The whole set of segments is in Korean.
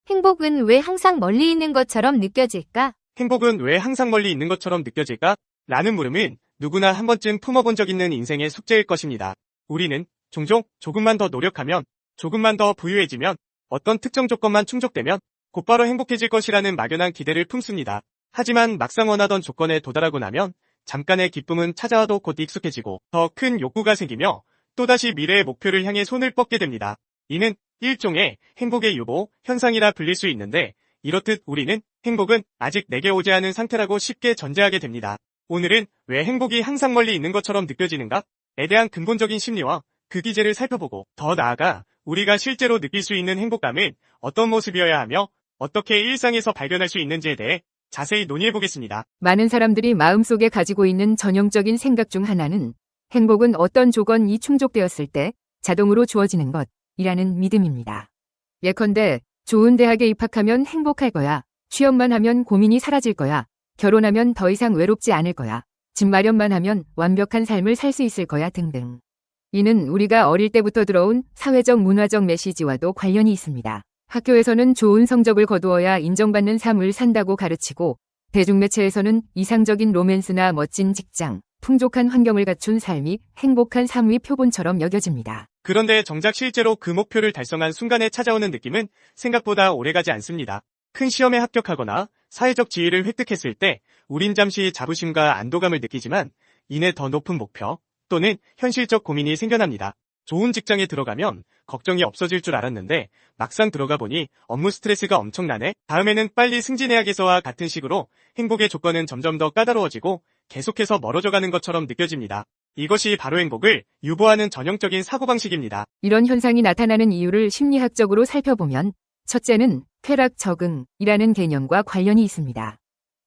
행복은 왜 항상 멀리 있는 것처럼 느껴질까? 행복은 왜 항상 멀리 있는 것처럼 느껴질까? 라는 물음은 누구나 한 번쯤 품어본 적 있는 인생의 숙제일 것입니다. 우리는 종종 조금만 더 노력하면, 조금만 더 부유해지면, 어떤 특정 조건만 충족되면 곧바로 행복해질 것이라는 막연한 기대를 품습니다. 하지만 막상 원하던 조건에 도달하고 나면 잠깐의 기쁨은 찾아와도 곧 익숙해지고 더 큰 욕구가 생기며 또다시 미래의 목표를 향해 손을 뻗게 됩니다. 이는 일종의 행복의 유보 현상이라 불릴 수 있는데, 이렇듯 우리는 행복은 아직 내게 오지 않은 상태라고 쉽게 전제하게 됩니다. 오늘은 왜 행복이 항상 멀리 있는 것처럼 느껴지는가에 대한 근본적인 심리와 그 기제를 살펴보고, 더 나아가 우리가 실제로 느낄 수 있는 행복감은 어떤 모습이어야 하며 어떻게 일상에서 발견할 수 있는지에 대해 자세히 논의해보겠습니다. 많은 사람들이 마음속에 가지고 있는 전형적인 생각 중 하나는 행복은 어떤 조건이 충족되었을 때 자동으로 주어지는 것이라는 믿음입니다. 예컨대 좋은 대학에 입학하면 행복할 거야, 취업만 하면 고민이 사라질 거야, 결혼하면 더 이상 외롭지 않을 거야, 집 마련만 하면 완벽한 삶을 살 수 있을 거야 등등. 이는 우리가 어릴 때부터 들어온 사회적 문화적 메시지와도 관련이 있습니다. 학교에서는 좋은 성적을 거두어야 인정받는 삶을 산다고 가르치고, 대중매체에서는 이상적인 로맨스나 멋진 직장, 풍족한 환경을 갖춘 삶이 행복한 삶의 표본처럼 여겨집니다. 그런데 정작 실제로 그 목표를 달성한 순간에 찾아오는 느낌은 생각보다 오래가지 않습니다. 큰 시험에 합격하거나 사회적 지위를 획득했을 때 우린 잠시 자부심과 안도감을 느끼지만, 이내 더 높은 목표 또는 현실적 고민이 생겨납니다. 좋은 직장에 들어가면 걱정이 없어질 줄 알았는데 막상 들어가 보니 업무 스트레스가 엄청나네. 다음에는 빨리 승진해야겠어와 같은 식으로 행복의 조건은 점점 더 까다로워지고 계속해서 멀어져가는 것처럼 느껴집니다. 이것이 바로 행복을 유보하는 전형적인 사고방식입니다. 이런 현상이 나타나는 이유를 심리학적으로 살펴보면, 첫째는 쾌락 적응이라는 개념과 관련이 있습니다.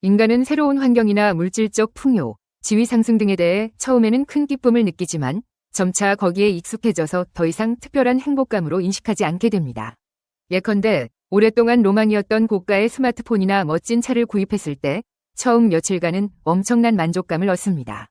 인간은 새로운 환경이나 물질적 풍요, 지위 상승 등에 대해 처음에는 큰 기쁨을 느끼지만 점차 거기에 익숙해져서 더 이상 특별한 행복감으로 인식하지 않게 됩니다. 예컨대 오랫동안 로망이었던 고가의 스마트폰이나 멋진 차를 구입했을 때 처음 며칠간은 엄청난 만족감을 얻습니다.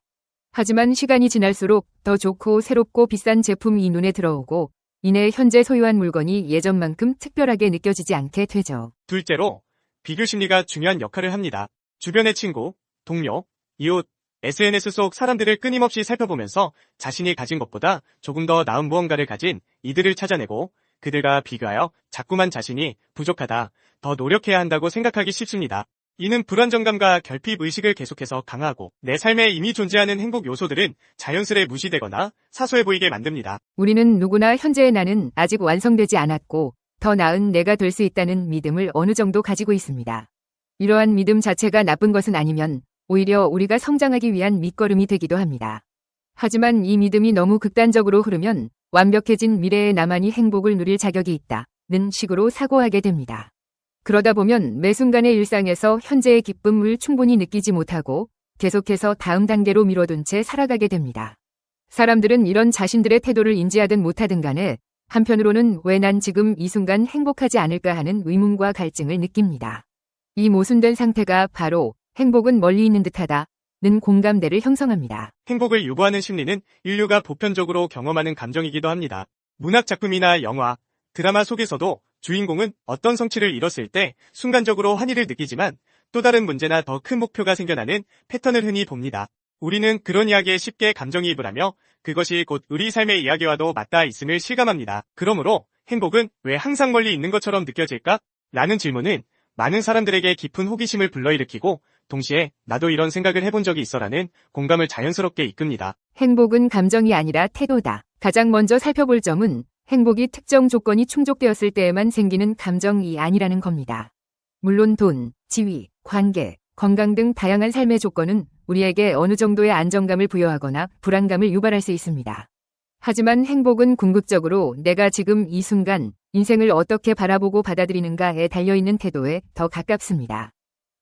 하지만 시간이 지날수록 더 좋고 새롭고 비싼 제품이 눈에 들어오고, 이내 현재 소유한 물건이 예전만큼 특별하게 느껴지지 않게 되죠. 둘째로, 비교 심리가 중요한 역할을 합니다. 주변의 친구, 동료, 이웃, SNS 속 사람들을 끊임없이 살펴보면서 자신이 가진 것보다 조금 더 나은 무언가를 가진 이들을 찾아내고 그들과 비교하여 자꾸만 자신이 부족하다, 더 노력해야 한다고 생각하기 쉽습니다. 이는 불안정감과 결핍의식을 계속해서 강화하고 내 삶에 이미 존재하는 행복 요소들은 자연스레 무시되거나 사소해 보이게 만듭니다. 우리는 누구나 현재의 나는 아직 완성되지 않았고 더 나은 내가 될 수 있다는 믿음을 어느 정도 가지고 있습니다. 이러한 믿음 자체가 나쁜 것은 아니면 오히려 우리가 성장하기 위한 밑거름이 되기도 합니다. 하지만 이 믿음이 너무 극단적으로 흐르면 완벽해진 미래의 나만이 행복을 누릴 자격이 있다는 식으로 사고하게 됩니다. 그러다 보면 매 순간의 일상에서 현재의 기쁨을 충분히 느끼지 못하고 계속해서 다음 단계로 미뤄둔 채 살아가게 됩니다. 사람들은 이런 자신들의 태도를 인지하든 못하든 간에 한편으로는 왜 난 지금 이 순간 행복하지 않을까 하는 의문과 갈증을 느낍니다. 이 모순된 상태가 바로 행복은 멀리 있는 듯하다는 공감대를 형성합니다. 행복을 유보하는 심리는 인류가 보편적으로 경험하는 감정이기도 합니다. 문학 작품이나 영화, 드라마 속에서도 주인공은 어떤 성취를 이뤘을 때 순간적으로 환희를 느끼지만 또 다른 문제나 더 큰 목표가 생겨나는 패턴을 흔히 봅니다. 우리는 그런 이야기에 쉽게 감정이입을 하며 그것이 곧 우리 삶의 이야기와도 맞닿아 있음을 실감합니다. 그러므로 행복은 왜 항상 멀리 있는 것처럼 느껴질까? 라는 질문은 많은 사람들에게 깊은 호기심을 불러일으키고 동시에 나도 이런 생각을 해본 적이 있어라는 공감을 자연스럽게 이끕니다. 행복은 감정이 아니라 태도다. 가장 먼저 살펴볼 점은 행복이 특정 조건이 충족되었을 때에만 생기는 감정이 아니라는 겁니다. 물론 돈, 지위, 관계, 건강 등 다양한 삶의 조건은 우리에게 어느 정도의 안정감을 부여하거나 불안감을 유발할 수 있습니다. 하지만 행복은 궁극적으로 내가 지금 이 순간 인생을 어떻게 바라보고 받아들이는가에 달려있는 태도에 더 가깝습니다.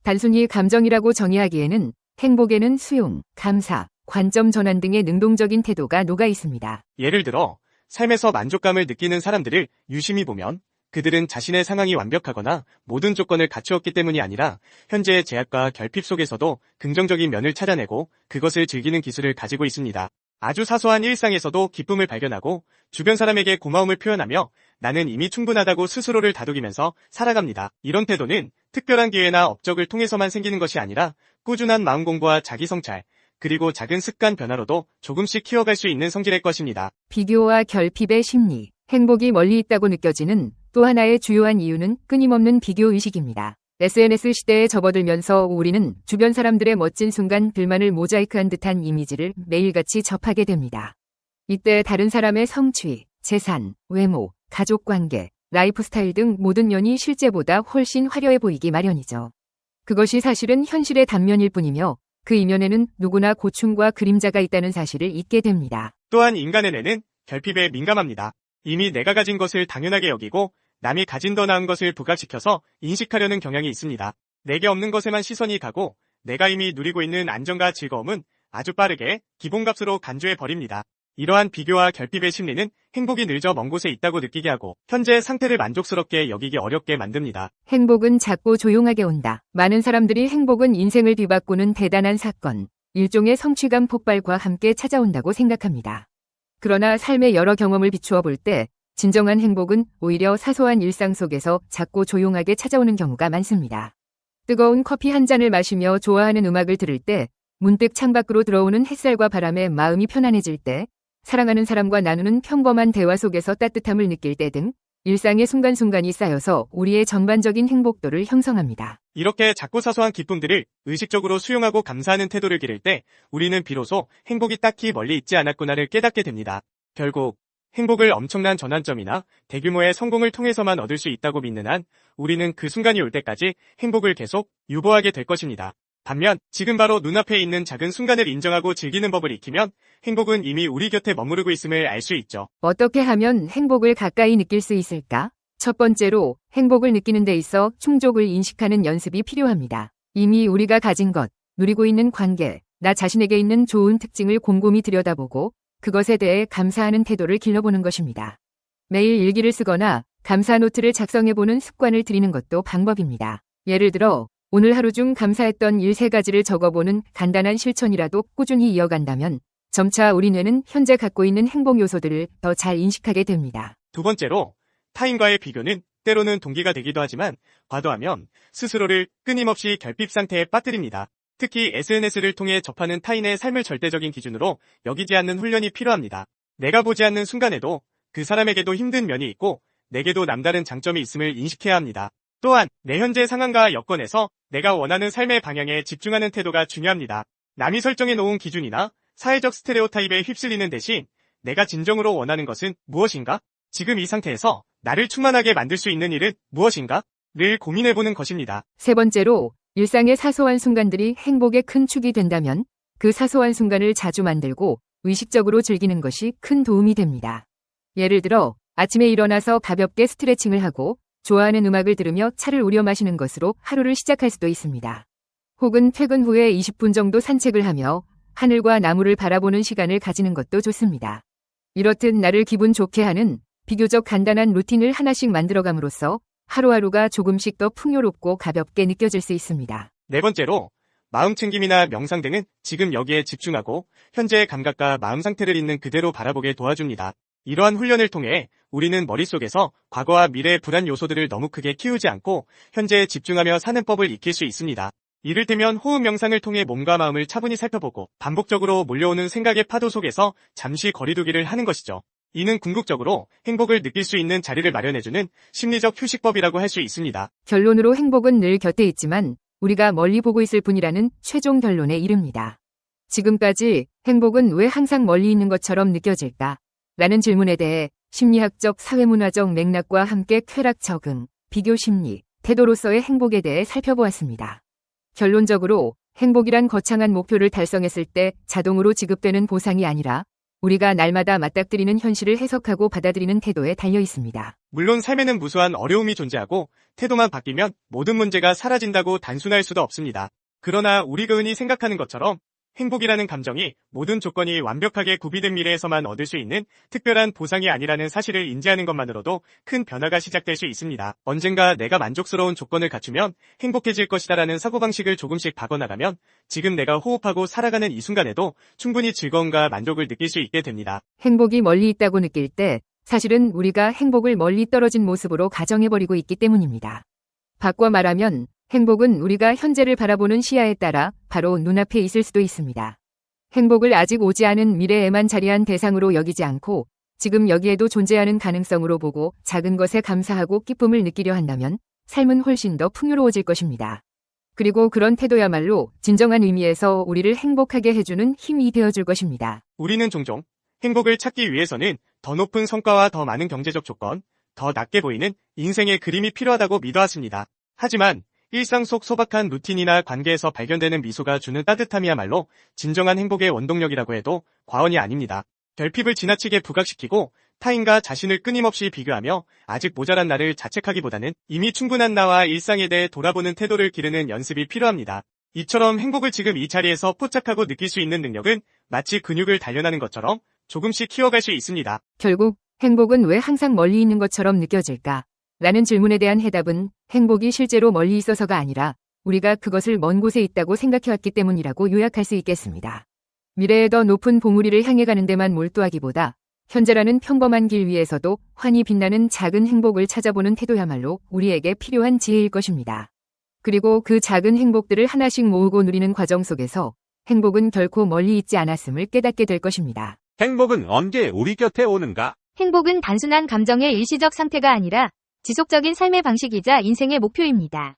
단순히 감정이라고 정의하기에는 행복에는 수용, 감사, 관점 전환 등의 능동적인 태도가 녹아 있습니다. 예를 들어 삶에서 만족감을 느끼는 사람들을 유심히 보면 그들은 자신의 상황이 완벽하거나 모든 조건을 갖추었기 때문이 아니라 현재의 제약과 결핍 속에서도 긍정적인 면을 찾아내고 그것을 즐기는 기술을 가지고 있습니다. 아주 사소한 일상에서도 기쁨을 발견하고 주변 사람에게 고마움을 표현하며 나는 이미 충분하다고 스스로를 다독이면서 살아갑니다. 이런 태도는 특별한 기회나 업적을 통해서만 생기는 것이 아니라 꾸준한 마음 공부와 자기 성찰, 그리고 작은 습관 변화로도 조금씩 키워갈 수 있는 성질의 것입니다. 비교와 결핍의 심리, 행복이 멀리 있다고 느껴지는 또 하나의 주요한 이유는 끊임없는 비교 의식입니다. SNS 시대에 접어들면서 우리는 주변 사람들의 멋진 순간들만을 모자이크한 듯한 이미지를 매일같이 접하게 됩니다. 이때 다른 사람의 성취, 재산, 외모, 가족관계, 라이프 스타일 등 모든 면이 실제보다 훨씬 화려해 보이기 마련이죠. 그것이 사실은 현실의 단면일 뿐이며 그 이면에는 누구나 고충과 그림자가 있다는 사실을 잊게 됩니다. 또한 인간의 뇌는 결핍에 민감합니다. 이미 내가 가진 것을 당연하게 여기고 남이 가진 더 나은 것을 부각시켜서 인식하려는 경향이 있습니다. 내게 없는 것에만 시선이 가고 내가 이미 누리고 있는 안정과 즐거움은 아주 빠르게 기본값으로 간주해버립니다. 이러한 비교와 결핍의 심리는 행복이 늘 저 먼 곳에 있다고 느끼게 하고 현재의 상태를 만족스럽게 여기기 어렵게 만듭니다. 행복은 작고 조용하게 온다. 많은 사람들이 행복은 인생을 뒤바꾸는 대단한 사건, 일종의 성취감 폭발과 함께 찾아온다고 생각합니다. 그러나 삶의 여러 경험을 비추어 볼 때 진정한 행복은 오히려 사소한 일상 속에서 작고 조용하게 찾아오는 경우가 많습니다. 뜨거운 커피 한 잔을 마시며 좋아하는 음악을 들을 때, 문득 창밖으로 들어오는 햇살과 바람에 마음이 편안해질 때, 사랑하는 사람과 나누는 평범한 대화 속에서 따뜻함을 느낄 때 등 일상의 순간순간이 쌓여서 우리의 전반적인 행복도를 형성합니다. 이렇게 작고 사소한 기쁨들을 의식적으로 수용하고 감사하는 태도를 기를 때 우리는 비로소 행복이 딱히 멀리 있지 않았구나를 깨닫게 됩니다. 결국 행복을 엄청난 전환점이나 대규모의 성공을 통해서만 얻을 수 있다고 믿는 한 우리는 그 순간이 올 때까지 행복을 계속 유보하게 될 것입니다. 반면 지금 바로 눈앞에 있는 작은 순간을 인정하고 즐기는 법을 익히면 행복은 이미 우리 곁에 머무르고 있음을 알 수 있죠. 어떻게 하면 행복을 가까이 느낄 수 있을까? 첫 번째로 행복을 느끼는 데 있어 충족을 인식하는 연습이 필요합니다. 이미 우리가 가진 것, 누리고 있는 관계, 나 자신에게 있는 좋은 특징을 곰곰이 들여다보고 그것에 대해 감사하는 태도를 길러보는 것입니다. 매일 일기를 쓰거나 감사 노트를 작성해보는 습관을 들이는 것도 방법입니다. 예를 들어 오늘 하루 중 감사했던 일 3가지를 적어보는 간단한 실천이라도 꾸준히 이어간다면 점차 우리 뇌는 현재 갖고 있는 행복 요소들을 더 잘 인식하게 됩니다. 두 번째로 타인과의 비교는 때로는 동기가 되기도 하지만 과도하면 스스로를 끊임없이 결핍 상태에 빠뜨립니다. 특히 SNS를 통해 접하는 타인의 삶을 절대적인 기준으로 여기지 않는 훈련이 필요합니다. 내가 보지 않는 순간에도 그 사람에게도 힘든 면이 있고 내게도 남다른 장점이 있음을 인식해야 합니다. 또한 내 현재 상황과 여건에서 내가 원하는 삶의 방향에 집중하는 태도가 중요합니다. 남이 설정해 놓은 기준이나 사회적 스테레오타입에 휩쓸리는 대신 내가 진정으로 원하는 것은 무엇인가? 지금 이 상태에서 나를 충만하게 만들 수 있는 일은 무엇인가? 를 고민해보는 것입니다. 세 번째로 일상의 사소한 순간들이 행복의 큰 축이 된다면 그 사소한 순간을 자주 만들고 의식적으로 즐기는 것이 큰 도움이 됩니다. 예를 들어 아침에 일어나서 가볍게 스트레칭을 하고 좋아하는 음악을 들으며 차를 우려 마시는 것으로 하루를 시작할 수도 있습니다. 혹은 퇴근 후에 20분 정도 산책을 하며 하늘과 나무를 바라보는 시간을 가지는 것도 좋습니다. 이렇듯 나를 기분 좋게 하는 비교적 간단한 루틴을 하나씩 만들어감으로써 하루하루가 조금씩 더 풍요롭고 가볍게 느껴질 수 있습니다. 네 번째로 마음 챙김이나 명상 등은 지금 여기에 집중하고 현재의 감각과 마음 상태를 있는 그대로 바라보게 도와줍니다. 이러한 훈련을 통해 우리는 머릿속에서 과거와 미래의 불안 요소들을 너무 크게 키우지 않고 현재에 집중하며 사는 법을 익힐 수 있습니다. 이를테면 호흡 명상을 통해 몸과 마음을 차분히 살펴보고 반복적으로 몰려오는 생각의 파도 속에서 잠시 거리두기를 하는 것이죠. 이는 궁극적으로 행복을 느낄 수 있는 자리를 마련해주는 심리적 휴식법이라고 할 수 있습니다. 결론으로 행복은 늘 곁에 있지만 우리가 멀리 보고 있을 뿐이라는 최종 결론에 이릅니다. 지금까지 행복은 왜 항상 멀리 있는 것처럼 느껴질까? 라는 질문에 대해 심리학적, 사회문화적 맥락과 함께 쾌락 적응, 비교 심리, 태도로서의 행복에 대해 살펴보았습니다. 결론적으로 행복이란 거창한 목표를 달성했을 때 자동으로 지급되는 보상이 아니라 우리가 날마다 맞닥뜨리는 현실을 해석하고 받아들이는 태도에 달려 있습니다. 물론 삶에는 무수한 어려움이 존재하고 태도만 바뀌면 모든 문제가 사라진다고 단순할 수도 없습니다. 그러나 우리가 흔히 생각하는 것처럼 행복이라는 감정이 모든 조건이 완벽하게 구비된 미래에서만 얻을 수 있는 특별한 보상이 아니라는 사실을 인지하는 것만으로도 큰 변화가 시작될 수 있습니다. 언젠가 내가 만족스러운 조건을 갖추면 행복해질 것이다라는 사고방식을 조금씩 바꿔나가면 지금 내가 호흡하고 살아가는 이 순간에도 충분히 즐거움과 만족을 느낄 수 있게 됩니다. 행복이 멀리 있다고 느낄 때 사실은 우리가 행복을 멀리 떨어진 모습으로 가정해버리고 있기 때문입니다. 바꿔 말하면 행복은 우리가 현재를 바라보는 시야에 따라 바로 눈앞에 있을 수도 있습니다. 행복을 아직 오지 않은 미래에만 자리한 대상으로 여기지 않고 지금 여기에도 존재하는 가능성으로 보고 작은 것에 감사하고 기쁨을 느끼려 한다면 삶은 훨씬 더 풍요로워질 것입니다. 그리고 그런 태도야말로 진정한 의미에서 우리를 행복하게 해주는 힘이 되어줄 것입니다. 우리는 종종 행복을 찾기 위해서는 더 높은 성과와 더 많은 경제적 조건, 더 낮게 보이는 인생의 그림이 필요하다고 믿어왔습니다. 하지만 일상 속 소박한 루틴이나 관계에서 발견되는 미소가 주는 따뜻함이야말로 진정한 행복의 원동력이라고 해도 과언이 아닙니다. 결핍을 지나치게 부각시키고 타인과 자신을 끊임없이 비교하며 아직 모자란 나를 자책하기보다는 이미 충분한 나와 일상에 대해 돌아보는 태도를 기르는 연습이 필요합니다. 이처럼 행복을 지금 이 자리에서 포착하고 느낄 수 있는 능력은 마치 근육을 단련하는 것처럼 조금씩 키워갈 수 있습니다. 결국 행복은 왜 항상 멀리 있는 것처럼 느껴질까? 라는 질문에 대한 해답은 행복이 실제로 멀리 있어서가 아니라 우리가 그것을 먼 곳에 있다고 생각해왔기 때문이라고 요약할 수 있겠습니다. 미래에 더 높은 봉우리를 향해 가는 데만 몰두하기보다 현재라는 평범한 길 위에서도 환히 빛나는 작은 행복을 찾아보는 태도야말로 우리에게 필요한 지혜일 것입니다. 그리고 그 작은 행복들을 하나씩 모으고 누리는 과정 속에서 행복은 결코 멀리 있지 않았음을 깨닫게 될 것입니다. 행복은 언제 우리 곁에 오는가? 행복은 단순한 감정의 일시적 상태가 아니라 지속적인 삶의 방식이자 인생의 목표입니다.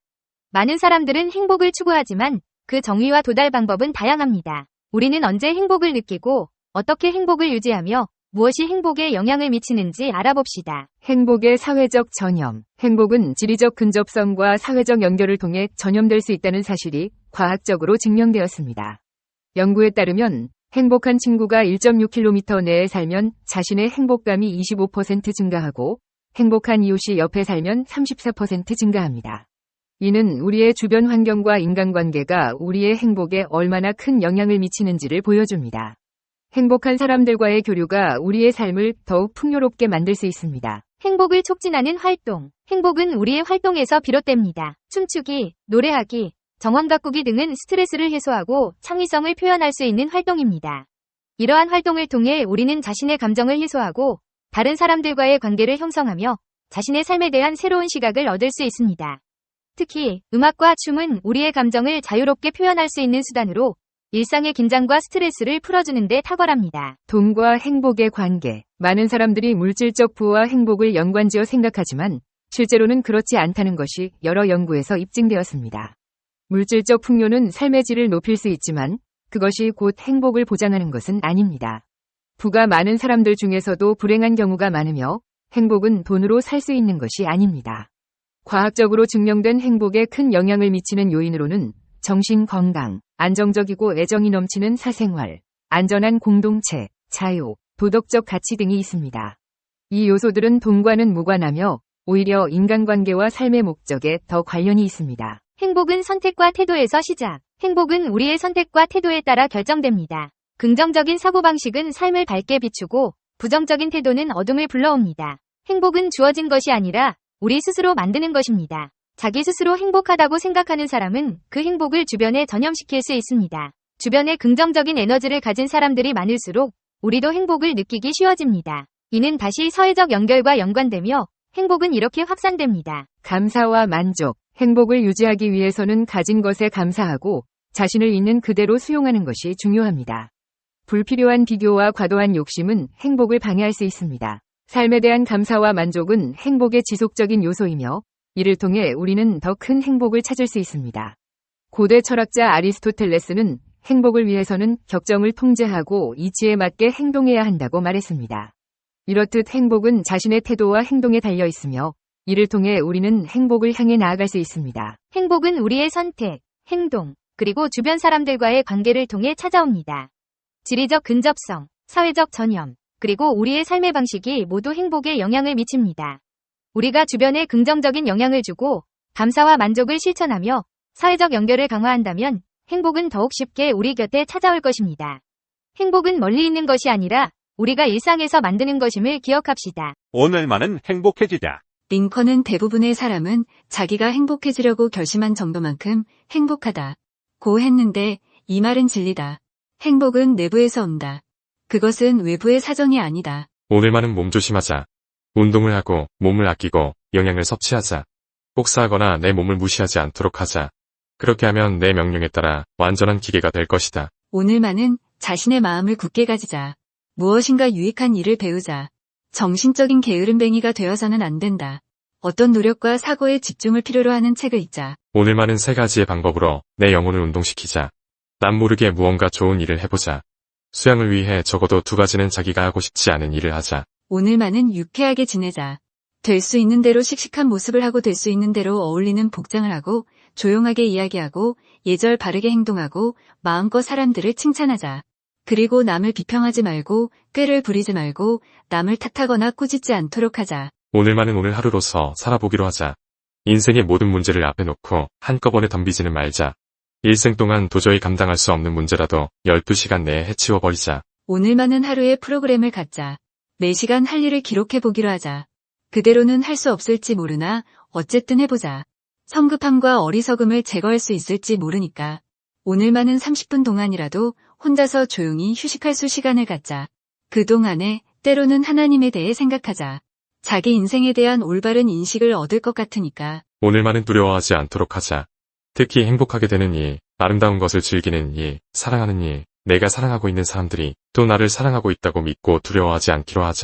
많은 사람들은 행복을 추구하지만 그 정의와 도달 방법은 다양합니다. 우리는 언제 행복을 느끼고 어떻게 행복을 유지하며 무엇이 행복에 영향을 미치는지 알아봅시다. 행복의 사회적 전염. 행복은 지리적 근접성과 사회적 연결을 통해 전염될 수 있다는 사실이 과학적으로 증명되었습니다. 연구에 따르면 행복한 친구가 1.6km 내에 살면 자신의 행복감이 25% 증가하고 행복한 이웃이 옆에 살면 34% 증가합니다. 이는 우리의 주변 환경과 인간관계가 우리의 행복에 얼마나 큰 영향을 미치는지를 보여줍니다. 행복한 사람들과의 교류가 우리의 삶을 더욱 풍요롭게 만들 수 있습니다. 행복을 촉진하는 활동. 행복은 우리의 활동에서 비롯됩니다. 춤추기, 노래하기, 정원 가꾸기 등은 스트레스를 해소하고 창의성을 표현할 수 있는 활동입니다. 이러한 활동을 통해 우리는 자신의 감정을 해소하고 다른 사람들과의 관계를 형성하며 자신의 삶에 대한 새로운 시각을 얻을 수 있습니다. 특히 음악과 춤은 우리의 감정을 자유롭게 표현할 수 있는 수단으로 일상의 긴장과 스트레스를 풀어주는 데 탁월합니다. 돈과 행복의 관계. 많은 사람들이 물질적 부와 행복을 연관지어 생각하지만 실제로는 그렇지 않다는 것이 여러 연구에서 입증되었습니다. 물질적 풍요는 삶의 질을 높일 수 있지만 그것이 곧 행복을 보장하는 것은 아닙니다. 부가 많은 사람들 중에서도 불행한 경우가 많으며 행복은 돈으로 살 수 있는 것이 아닙니다. 과학적으로 증명된 행복에 큰 영향을 미치는 요인으로는 정신 건강, 안정적이고 애정이 넘치는 사생활, 안전한 공동체, 자유, 도덕적 가치 등이 있습니다. 이 요소들은 돈과는 무관하며 오히려 인간관계와 삶의 목적에 더 관련이 있습니다. 행복은 선택과 태도에서 시작. 행복은 우리의 선택과 태도에 따라 결정됩니다. 긍정적인 사고방식은 삶을 밝게 비추고 부정적인 태도는 어둠을 불러옵니다. 행복은 주어진 것이 아니라 우리 스스로 만드는 것입니다. 자기 스스로 행복하다고 생각하는 사람은 그 행복을 주변에 전염시킬 수 있습니다. 주변에 긍정적인 에너지를 가진 사람들이 많을수록 우리도 행복을 느끼기 쉬워집니다. 이는 다시 사회적 연결과 연관되며 행복은 이렇게 확산됩니다. 감사와 만족. 행복을 유지하기 위해서는 가진 것에 감사하고 자신을 있는 그대로 수용하는 것이 중요합니다. 불필요한 비교와 과도한 욕심은 행복을 방해할 수 있습니다. 삶에 대한 감사와 만족은 행복의 지속적인 요소이며 이를 통해 우리는 더 큰 행복을 찾을 수 있습니다. 고대 철학자 아리스토텔레스는 행복을 위해서는 격정을 통제하고 이치에 맞게 행동해야 한다고 말했습니다. 이렇듯 행복은 자신의 태도와 행동에 달려 있으며 이를 통해 우리는 행복을 향해 나아갈 수 있습니다. 행복은 우리의 선택, 행동, 그리고 주변 사람들과의 관계를 통해 찾아옵니다. 지리적 근접성, 사회적 전염, 그리고 우리의 삶의 방식이 모두 행복에 영향을 미칩니다. 우리가 주변에 긍정적인 영향을 주고 감사와 만족을 실천하며 사회적 연결을 강화한다면 행복은 더욱 쉽게 우리 곁에 찾아올 것입니다. 행복은 멀리 있는 것이 아니라 우리가 일상에서 만드는 것임을 기억합시다. 오늘만은 행복해지자. 링컨은 대부분의 사람은 자기가 행복해지려고 결심한 정도만큼 행복하다. 고 했는데 이 말은 진리다. 행복은 내부에서 온다. 그것은 외부의 사정이 아니다. 오늘만은 몸조심하자. 운동을 하고 몸을 아끼고 영양을 섭취하자. 복사하거나 내 몸을 무시하지 않도록 하자. 그렇게 하면 내 명령에 따라 완전한 기계가 될 것이다. 오늘만은 자신의 마음을 굳게 가지자. 무엇인가 유익한 일을 배우자. 정신적인 게으름뱅이가 되어서는 안 된다. 어떤 노력과 사고에 집중을 필요로 하는 책을 읽자. 오늘만은 3가지의 방법으로 내 영혼을 운동시키자. 남 모르게 무언가 좋은 일을 해보자. 수양을 위해 적어도 2가지는 자기가 하고 싶지 않은 일을 하자. 오늘만은 유쾌하게 지내자. 될 수 있는 대로 씩씩한 모습을 하고 될 수 있는 대로 어울리는 복장을 하고 조용하게 이야기하고 예절 바르게 행동하고 마음껏 사람들을 칭찬하자. 그리고 남을 비평하지 말고 꾀를 부리지 말고 남을 탓하거나 꾸짖지 않도록 하자. 오늘만은 오늘 하루로서 살아보기로 하자. 인생의 모든 문제를 앞에 놓고 한꺼번에 덤비지는 말자. 일생 동안 도저히 감당할 수 없는 문제라도 12시간 내에 해치워버리자. 오늘만은 하루의 프로그램을 갖자. 매시간 할 일을 기록해보기로 하자. 그대로는 할 수 없을지 모르나 어쨌든 해보자. 성급함과 어리석음을 제거할 수 있을지 모르니까. 오늘만은 30분 동안이라도 혼자서 조용히 휴식할 수 시간을 갖자. 그동안에 때로는 하나님에 대해 생각하자. 자기 인생에 대한 올바른 인식을 얻을 것 같으니까. 오늘만은 두려워하지 않도록 하자. 특히 행복하게 되는 일, 아름다운 것을 즐기는 일, 사랑하는 일, 내가 사랑하고 있는 사람들이 또 나를 사랑하고 있다고 믿고 두려워하지 않기로 하자.